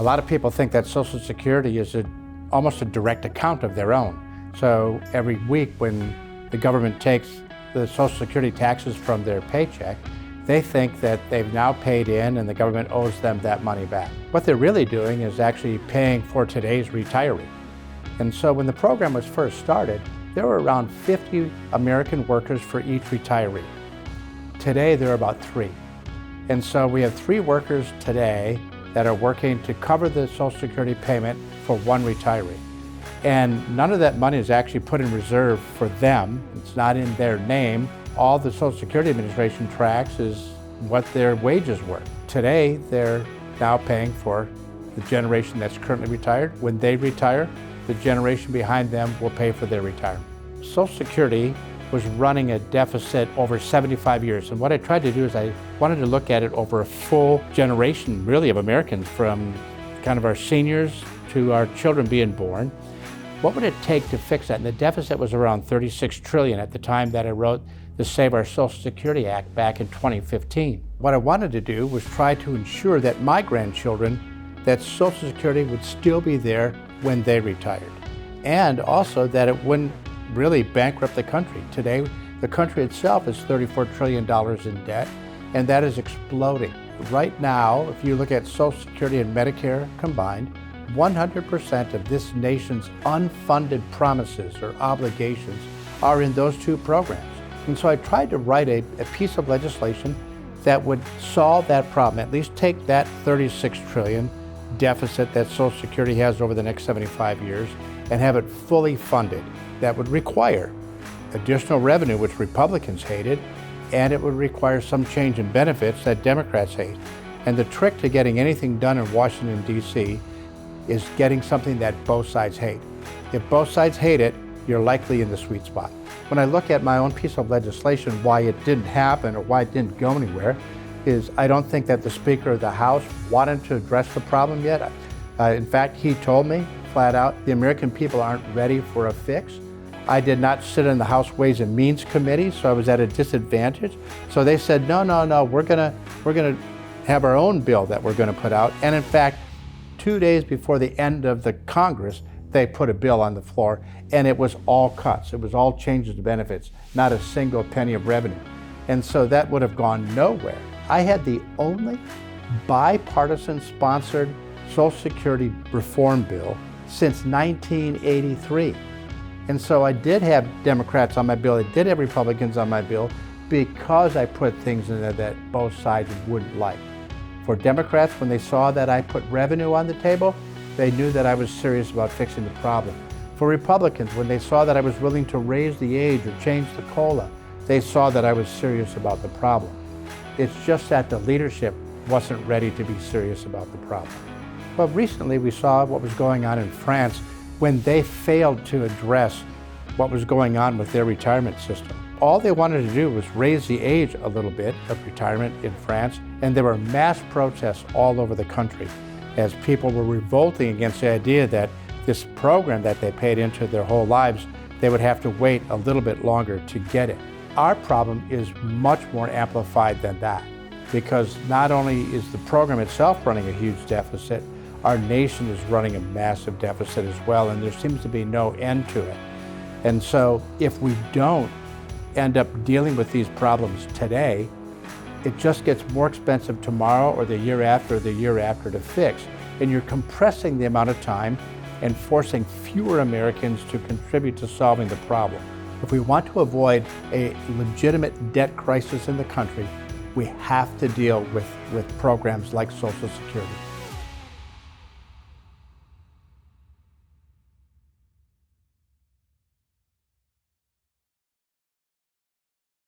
A lot of people think that Social Security is almost a direct account of their own. So every week when the government takes the Social Security taxes from their paycheck, they think that they've now paid in and the government owes them that money back. What they're really doing is actually paying for today's retiree. And so when the program was first started, there were around 50 American workers for each retiree. Today, there are about 3. And so we have 3 workers today that are working to cover the Social Security payment for 1 retiree. And none of that money is actually put in reserve for them. It's not in their name. All the Social Security Administration tracks is what their wages were. Today, they're now paying for the generation that's currently retired. When they retire, the generation behind them will pay for their retirement. Social Security was running a deficit over 75 years. And what I tried to do is I wanted to look at it over a full generation, really, of Americans, from kind of our seniors to our children being born. What would it take to fix that? And the deficit was around $36 trillion at the time that I wrote the Save Our Social Security Act back in 2015. What I wanted to do was try to ensure that my grandchildren, that Social Security would still be there when they retired. And also that it wouldn't really bankrupt the country. Today, the country itself is $34 trillion in debt, and that is exploding. Right now, if you look at Social Security and Medicare combined, 100% of this nation's unfunded promises or obligations are in those 2 programs. And so I tried to write a piece of legislation that would solve that problem, at least take that $36 trillion deficit that Social Security has over the next 75 years and have it fully funded. That would require additional revenue, which Republicans hated, and it would require some change in benefits that Democrats hate. And the trick to getting anything done in Washington, D.C. is getting something that both sides hate. If both sides hate it, you're likely in the sweet spot. When I look at my own piece of legislation, why it didn't happen or why it didn't go anywhere, is I don't think that the Speaker of the House wanted to address the problem yet. In fact, he told me flat out, the American people aren't ready for a fix. I did not sit in the House Ways and Means Committee, so I was at a disadvantage. So they said, no, we're gonna have our own bill that we're gonna put out. And in fact, 2 days before the end of the Congress, they put a bill on the floor, and it was all cuts. It was all changes to benefits, not a single penny of revenue. And so that would have gone nowhere. I had the only bipartisan sponsored Social Security reform bill since 1983. And so I did have Democrats on my bill, I did have Republicans on my bill, because I put things in there that both sides wouldn't like. For Democrats, when they saw that I put revenue on the table, they knew that I was serious about fixing the problem. For Republicans, when they saw that I was willing to raise the age or change the COLA, they saw that I was serious about the problem. It's just that the leadership wasn't ready to be serious about the problem. But recently we saw what was going on in France when they failed to address what was going on with their retirement system. All they wanted to do was raise the age a little bit of retirement in France, and there were mass protests all over the country as people were revolting against the idea that this program that they paid into their whole lives, they would have to wait a little bit longer to get it. Our problem is much more amplified than that, because not only is the program itself running a huge deficit, our nation is running a massive deficit as well, and there seems to be no end to it. And so if we don't end up dealing with these problems today, it just gets more expensive tomorrow or the year after to fix. And you're compressing the amount of time and forcing fewer Americans to contribute to solving the problem. If we want to avoid a legitimate debt crisis in the country, we have to deal with programs like Social Security.